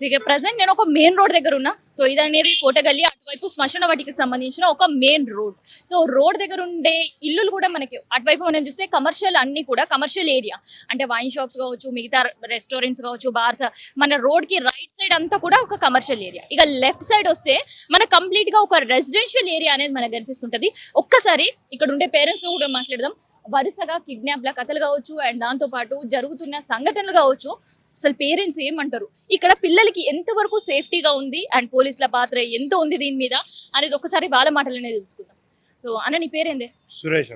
ఇక ప్రజెంట్ నేను ఒక మెయిన్ రోడ్ దగ్గర ఉన్నా. సో ఇది అనేది కోటగల్లి, అటువైపు శ్మశాన వాటికి సంబంధించిన ఒక మెయిన్ రోడ్. సో రోడ్ దగ్గర ఉండే ఇల్లులు కూడా మనకి అటువైపు మనం చూస్తే కమర్షియల్, అన్ని కూడా కమర్షియల్ ఏరియా. అంటే వైన్ షాప్స్ కావచ్చు, మిగతా రెస్టారెంట్స్ కావచ్చు, బార్స్, మన రోడ్ కి రైట్ సైడ్ అంతా కూడా ఒక కమర్షియల్ ఏరియా. ఇక లెఫ్ట్ సైడ్ వస్తే మన కంప్లీట్ గా ఒక రెసిడెన్షియల్ ఏరియా అనేది మనకు కనిపిస్తుంటది. ఒక్కసారి ఇక్కడ ఉండే పేరెంట్స్ తో కూడా మాట్లాడదాం. వరుసగా కిడ్నాప్ల కథలు కావచ్చు, అండ్ దాంతో పాటు జరుగుతున్న సంఘటనలు కావచ్చు, అసలు పేరెంట్స్ ఏమంటారు, ఇక్కడ పిల్లలకి ఎంతవరకు సేఫ్టీగా ఉంది, అండ్ పోలీసుల పాత్ర ఎంత ఉంది దీని మీద అనేది ఒకసారి వాళ్ళ మాటలనే తెలుసుకుందాం. సో అన్న, నీ పేరేందే? సురేష్.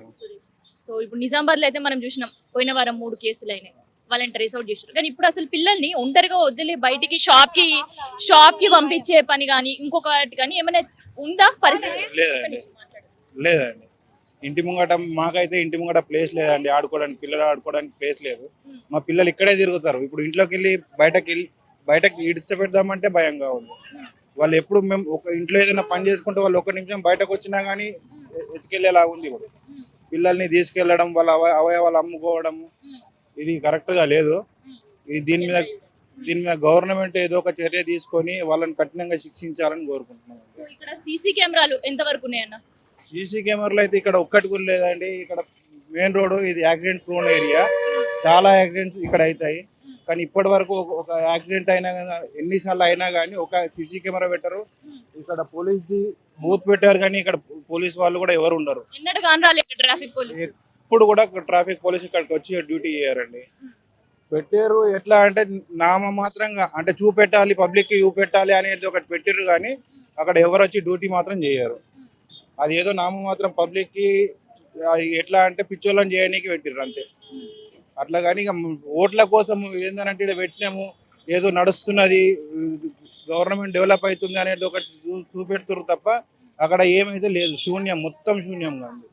సో ఇప్పుడు నిజామాబాద్ లో అయితే మనం చూసినాం, పోయిన వారం 3 కేసులు అయినాయి, వాళ్ళని ట్రేస్ అవుట్ చేశారు. కానీ ఇప్పుడు అసలు పిల్లల్ని ఒంటరిగా వదిలే బయటికి షాప్ కి పంపించే పని కానీ ఇంకొకటి కానీ ఏమైనా ఉందా పరిస్థితి? లేదండి. ఇంటి ముంగట మాకైతే ఇంటి ముంగట ప్లేస్ లేదండి, ఆడుకోవడానికి, పిల్లలు ఆడుకోవడానికి ప్లేస్ లేదు. మా పిల్లలు ఇక్కడే తిరుగుతారు. ఇప్పుడు ఇంట్లోకి వెళ్ళి బయటకి ఇడిచిపెడదామంటే భయంగా ఉంది. వాళ్ళు ఎప్పుడు మేము ఒక ఇంట్లో ఏదైనా పని చేసుకుంటే వాళ్ళు 1 నిమిషం బయటకు వచ్చినా కానీ ఎత్తుకెళ్లేలా ఉంది. ఇప్పుడు పిల్లల్ని తీసుకెళ్లడం, వాళ్ళ అవయవాలు అమ్ముకోవడం, ఇది కరెక్ట్ గా లేదు. దీని మీద గవర్నమెంట్ ఏదో ఒక చర్య తీసుకొని వాళ్ళని కఠినంగా శిక్షించాలని కోరుకుంటున్నాం. ఇక్కడ సీసీ కెమెరాలు ఎంత వరకు ఉన్నాయన్న? సీసీ కెమెరాలు అయితే ఇక్కడ ఒక్కటి కూడా లేదండి. ఇక్కడ మెయిన్ రోడ్, ఇది యాక్సిడెంట్ ప్రోన్ ఏరియా. చాలా యాక్సిడెంట్స్ ఇక్కడ అవుతాయి. కానీ ఇప్పటి వరకు ఒక యాక్సిడెంట్ అయినా, ఎన్నిసార్లు అయినా కానీ ఒక సీసీ కెమెరా పెట్టరు. ఇక్కడ పోలీస్ బూత్ పెట్టారు కానీ ఇక్కడ పోలీస్ వాళ్ళు కూడా ఎవరు ఉండరు. ఇప్పుడు కూడా ట్రాఫిక్ పోలీస్ ఇక్కడికి వచ్చి డ్యూటీ చేయారండి. పెట్టారు ఎట్లా అంటే నామమాత్రంగా, అంటే చూపెట్టాలి, పబ్లిక్ కి చూపెట్టాలి అనేది ఒకటి పెట్టారు కానీ అక్కడ ఎవరు వచ్చి డ్యూటీ మాత్రం చేయరు. అది ఏదో నామమాత్రం పబ్లిక్ కి ఎట్లా అంటే పిచ్చోళ్ళని చేయడానికి పెట్టారు అంతే. అట్లా కానీ ఇక ఓట్ల కోసం ఏందనంటే ఇక్కడ పెట్టినాము, ఏదో నడుస్తున్నది, గవర్నమెంట్ డెవలప్ అవుతుంది అనేది ఒకటి చూపెడుతున్నారు తప్ప అక్కడ ఏమైతే లేదు. శూన్యం, మొత్తం శూన్యంగా ఉంది.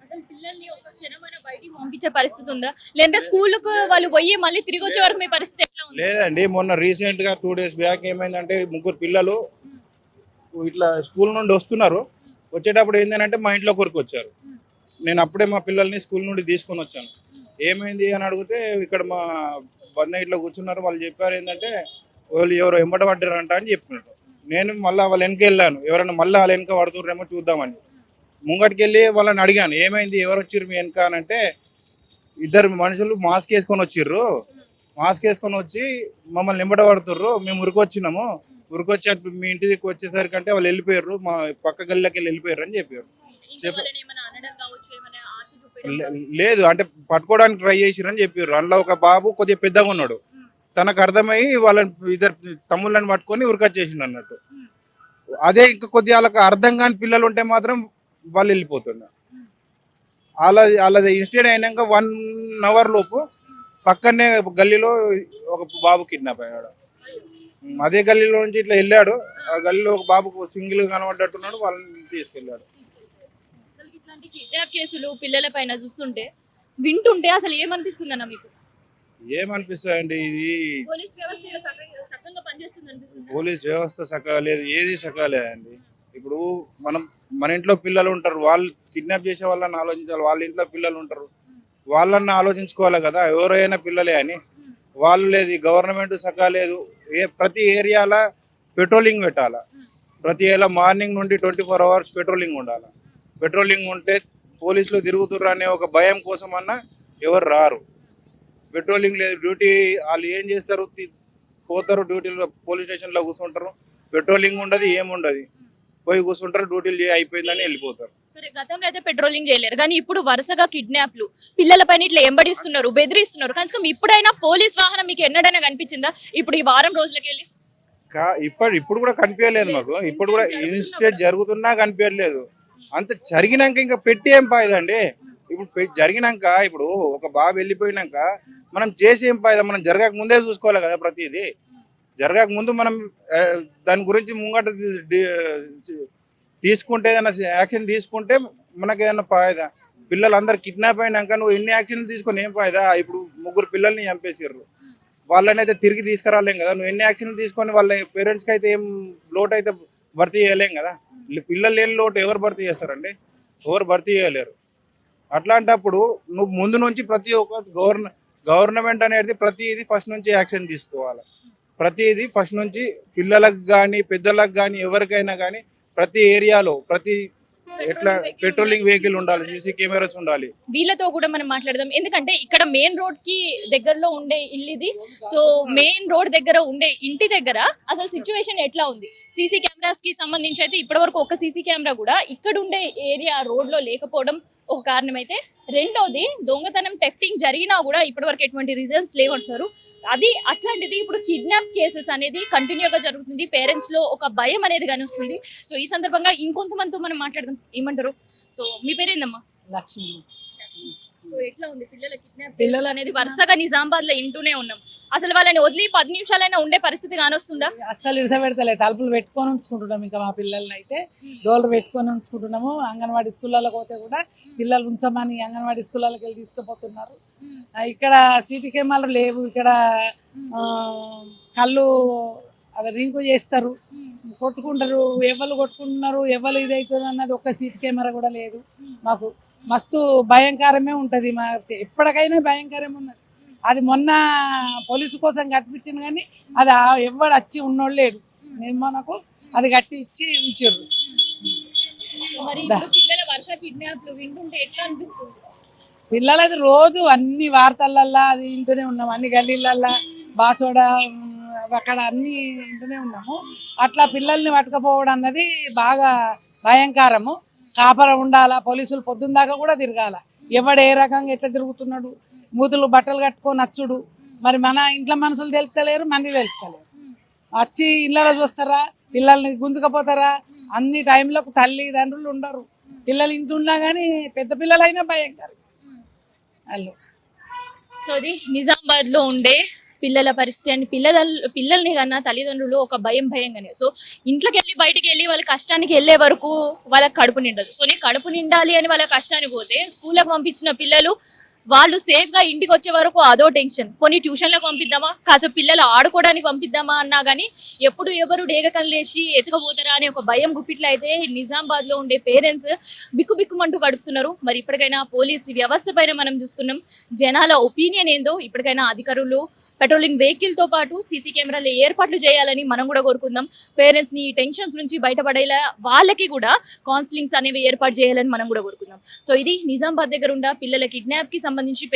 పంపించే పరిస్థితి ఉందా, లేదంటే స్కూల్ వాళ్ళు పోయి మళ్ళీ తిరిగి వచ్చే వరకు మీ పరిస్థితి ఎట్లా ఉంది? లేదండి, మొన్న రీసెంట్ గా 2 days బ్యాక్ ఏమైందంటే 3 పిల్లలు ఇట్లా స్కూల్ నుండి వస్తున్నారు. వచ్చేటప్పుడు ఏంటంటే మా ఇంట్లో కొరికి వచ్చారు. నేను అప్పుడే మా పిల్లల్ని స్కూల్ నుండి తీసుకొని వచ్చాను. ఏమైంది అని అడిగితే ఇక్కడ మా బంద ఇట్లా కూర్చున్నారు. వాళ్ళు చెప్పారు ఏంటంటే వాళ్ళు ఎవరో ఎంబట పడ్డారంట అని చెప్పినట్టు. నేను మళ్ళీ వాళ్ళ వెనక వెళ్ళాను, ఎవరైనా మళ్ళీ వాళ్ళ వెనక పడుతుర్రేమో చూద్దామని. ముంగటికి వెళ్ళి వాళ్ళని అడిగాను, ఏమైంది, ఎవరు వచ్చిర్రు మీ వెనక అని. అంటే 2 మనుషులు మాస్క్ వేసుకొని వచ్చిర్రు, మాస్క్ వేసుకొని వచ్చి మమ్మల్ని ఎంబట పడుతుర్రు, మేము ఉరికొచ్చినాము, ఉరికొచ్చి మీ ఇంటికి వచ్చేసరికి అంటే వాళ్ళు వెళ్ళిపోయారు, మా పక్క గల్లీలోకి వెళ్ళిపోయారు అని చెప్పారు. లేదు అంటే పట్టుకోవడానికి ట్రై చేసిరని చెప్పారు. అందులో ఒక బాబు కొద్దిగా పెద్దగా ఉన్నాడు, తనకు అర్థమయ్యి వాళ్ళని 2 తమ్ముళ్ళని పట్టుకొని ఉరికొచ్చేసిండు అన్నట్టు. అదే ఇంకా కొద్దిగా వాళ్ళకి అర్థం కాని పిల్లలు ఉంటే మాత్రం వాళ్ళు వెళ్ళిపోతున్నారు. వాళ్ళది ఇన్సిడెంట్ అయినాక 1 hour లోపు పక్కనే గల్లీలో ఒక బాబు కిడ్నాప్ అయ్యాడు. అదే గల్లీలో నుంచి ఇట్లా వెళ్ళాడు, ఆ గల్లీలో ఒక బాబుకు సింగిల్ కనబడ్డట్టున్నాడు, వాళ్ళని తీసుకెళ్ళాడు. కిడ్నాప్ కేసులు పిల్లల పైన చూస్తుంటే, వింటుంటే అసలు ఏమనిపిస్తుంది అన్న మీకు? ఏమనిపిస్తుందండి, ఇది పోలీస్ వ్యవస్థ సకా లేదు, ఏది సకా లేదండి. ఇప్పుడు మన ఇంట్లో పిల్లలు ఉంటారు, వాళ్ళు కిడ్నాప్ చేసే వాళ్ళని ఆలోచించాలి. వాళ్ళ ఇంట్లో పిల్లలు ఉంటారు, వాళ్ళని ఆలోచించుకోవాలి కదా, ఎవరైనా పిల్లలే అని. వాళ్ళు లేదు, గవర్నమెంట్ సకా లేదు. ప్రతి ఏరియాలో పెట్రోలింగ్ పెట్టాలా, ప్రతి ఏరియా మార్నింగ్ నుండి 24 hours పెట్రోలింగ్ ఉండాలి. పెట్రోలింగ్ ఉంటే పోలీసులు తిరుగుతుర్రు అనే ఒక భయం కోసం అన్నా ఎవరు రారు. పెట్రోలింగ్ లేదు, డ్యూటీ వాళ్ళు ఏం చేస్తారు, పోతారు డ్యూటీలో, పోలీస్ స్టేషన్లో కూర్చుంటారు, పెట్రోలింగ్ ఉండదు, ఏముండదు, పోయి కూర్చుంటారు, డ్యూటీలు అయిపోయిందని వెళ్ళిపోతారు. సరే, గతంలో అయితే పెట్రోలింగ్ చేయలేరు, కానీ ఇప్పుడు వరుసగా కిడ్నాప్లు, పిల్లల పైన ఇట్లా ఎంబడిస్తున్నారు, బెదిరిస్తున్నారు. కనుక ఇప్పుడైనా పోలీస్ వాహనం మీకు ఎన్నడైనా కనిపించిందా ఇప్పుడు ఈ వారం రోజులకి వెళ్ళి? ఇప్పుడు కూడా కనిపించలేదు మాకు. ఇప్పుడు కూడా ఇన్సిడెంట్ జరుగుతున్నా కనిపించలేదు. అంత జరిగినాక ఇంకా పెట్టి ఏం పాయదండి. ఇప్పుడు జరిగినాక, ఇప్పుడు ఒక బాబు వెళ్ళిపోయినాక మనం చేసి ఏం పాయదా, మనం జరగక ముందే చూసుకోవాలి కదా. ప్రతిదీ జరగక ముందు మనం దాని గురించి ముంగట తీసుకుంటే, ఏదైనా యాక్షన్ తీసుకుంటే మనకి ఏదైనా పాయదా. పిల్లలందరూ కిడ్నాప్ అయినాక నువ్వు ఎన్ని యాక్షన్లు తీసుకొని ఏం పాయదా. ఇప్పుడు 3 పిల్లల్ని చంపేసారు, వాళ్ళని అయితే తిరిగి తీసుకురాలేం కదా. నువ్వు ఎన్ని యాక్షన్లు తీసుకొని వాళ్ళ పేరెంట్స్కి అయితే ఏం లోటు అయితే భర్తీ చేయలేం కదా. పిల్లలు లేని లోటు ఎవరు భర్తీ చేస్తారండి, ఎవరు భర్తీ చేయలేరు. అట్లాంటప్పుడు నువ్వు ముందు నుంచి ప్రతి ఒక్క గవర్నమెంట్ అనేది ప్రతిదీ ఫస్ట్ నుంచి యాక్షన్ తీసుకోవాలి. ప్రతిదీ ఫస్ట్ నుంచి పిల్లలకు కానీ పెద్దలకు కానీ ఎవరికైనా కానీ ప్రతి ఏరియాలో ప్రతి ఎట్లా పెట్రోలింగ్ వెహికల్ ఉండాలి, సీసీ కెమెరాస్ ఉండాలి. వీళ్ళతో కూడా మనం మాట్లాడదాం. ఎందుకంటే ఇక్కడ మెయిన్ రోడ్ కి దగ్గరలో ఉండే ఇల్లు ఇది. సో మెయిన్ రోడ్ దగ్గర ఉండే ఇంటి దగ్గర అసలు సిచ్యువేషన్ ఎట్లా ఉంది? సీసీ కెమెరాస్ కి సంబంధించి అయితే ఇప్పటి వరకు ఒక సీసీ కెమెరా కూడా ఇక్కడ ఉండే ఏరియా రోడ్ లో లేకపోవడం ఒక కారణం అయితే, రెండోది దొంగతనం టెఫ్టింగ్ జరిగినా కూడా ఇప్పటివరకు ఎటువంటి రిజల్ట్స్ లేవంటున్నారు. అది అట్లాంటిది ఇప్పుడు కిడ్నాప్ కేసెస్ అనేది కంటిన్యూగా జరుగుతుంది. పేరెంట్స్ లో ఒక భయం అనేది కనిపిస్తుంది. సో ఈ సందర్భంగా ఇంకొంతమందితో మనం మాట్లాడదాం. ఏమంటారు? సో మీ పేరేందమ్మా? లక్ష్మి. సో ఎట్లా ఉంది పిల్లల కిడ్నాప్ పిల్లలు అనేది వరుసగా నిజామాబాద్ లో ఇంటూనే ఉన్నాం. అసలు వాళ్ళని వదిలి 10 నిమిషాలైనా ఉండే పరిస్థితి కానొస్తుందా? అస్సలు ఇడసపెడతలే, తలుపులు పెట్టుకొని ఉంచుకుంటున్నాం. ఇంకా మా పిల్లల్ని అయితే డోర్లు పెట్టుకొని ఉంచుకుంటున్నాము. అంగన్వాడీ స్కూళ్ళకి పోతే కూడా పిల్లలు ఉంచమని అంగన్వాడీ స్కూళ్ళకి వెళ్ళి తీసుకుపోతున్నారు. ఇక్కడ సీటీ కెమెరాలు లేవు. ఇక్కడ కళ్ళు అవి రింకు చేస్తారు, కొట్టుకుంటారు. ఎవరు కొట్టుకుంటున్నారు, ఎవరు ఇదవుతారు అన్నది ఒక్క సీటీ కెమెరా కూడా లేదు. మాకు మస్తు భయంకరమే ఉంటుంది. మా ఎప్పటికైనా భయంకరం ఉన్నది. అది మొన్న పోలీసు కోసం కట్టించింది కానీ అది ఎవడు వచ్చి ఉన్నోళ్ళు లేడు. నేను మనకు అది కట్టి ఇచ్చి ఉంచారు. మరి ఇప్పుడు పిల్లల వరుస కిడ్నాప్లు వింటుంటే ఎట్లా అనిపిస్తుంది? పిల్లలది రోజు అన్ని వార్తలల్లా అది వింటూనే ఉన్నాము. అన్ని గల్లీలల్లా బాసోడ అక్కడ అన్ని వింటూనే ఉన్నాము. అట్లా పిల్లల్ని పట్టుకపోవడం అన్నది బాగా భయంకరము. కాపర ఉండాలా, పోలీసులు పొద్దున్న దాకా కూడా తిరగాల. ఎవడు ఏ రకంగా ఎట్లా తిరుగుతున్నాడు, మూతులు బట్టలు కట్టుకొని నచ్చుడు. మరి మన ఇంట్లో మనుషులు తెలుస్తలేరు, మంది తెలుస్తలేరు. వచ్చి ఇళ్ళలో చూస్తారా, పిల్లల్ని గుంజుకపోతారా, అన్ని టైంలకు తల్లిదండ్రులు ఉండరు. పిల్లలు ఇంటి ఉన్నా కానీ పెద్ద పిల్లలైనా భయంకరం వాళ్ళు. సో ఇది నిజామాబాద్ లో ఉండే పిల్లల పరిస్థితి. అండ్ పిల్లల్ని కన్నా తల్లిదండ్రులు ఒక భయంగానే. సో ఇంట్లోకి వెళ్ళి బయటికి వెళ్ళి వాళ్ళ కష్టానికి వెళ్ళే వరకు వాళ్ళకి కడుపు నిండదు. కొన్ని కడుపు నిండాలి అని వాళ్ళ కష్టానికి పోతే స్కూల్కి పంపించిన పిల్లలు వాళ్ళు సేఫ్ గా ఇంటికి వచ్చే వరకు అదో టెన్షన్. కొన్ని ట్యూషన్లకు పంపిద్దామా, కాసేపు పిల్లలు ఆడుకోవడానికి పంపిద్దామా అన్నా కానీ ఎప్పుడు ఎవరు డేగ కళ్ళేసి ఎత్తుకపోతారా అనే ఒక భయం గుప్పిట్లో అయితే నిజామాబాద్ లో ఉండే పేరెంట్స్ బిక్కుమంటూ గడుపుతున్నారు. మరి ఇప్పటికైనా పోలీస్ వ్యవస్థ పైన మనం చూస్తున్నాం. జనాల ఒపీనియన్ ఏందో ఇప్పటికైనా అధికారులు పెట్రోలింగ్ వెహికల్ తో పాటు సీసీ కెమెరాలు ఏర్పాట్లు చేయాలని మనం కూడా కోరుకుందాం. పేరెంట్స్ ని టెన్షన్స్ నుంచి బయటపడేలా వాళ్ళకి కూడా కౌన్సిలింగ్స్ అనేవి ఏర్పాటు చేయాలని మనం కూడా కోరుకుందాం. సో ఇది నిజామాబాద్ దగ్గర ఉన్న పిల్లల కిడ్నాప్ కి సంబంధించి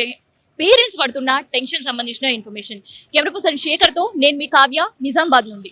పేరెంట్స్ పడుతున్న టెన్షన్ సంబంధించిన ఇన్ఫర్మేషన్. కెమెరా పర్సన్ శేఖర్ తో నేను మీ కావ్య, నిజామాబాద్ నుండి.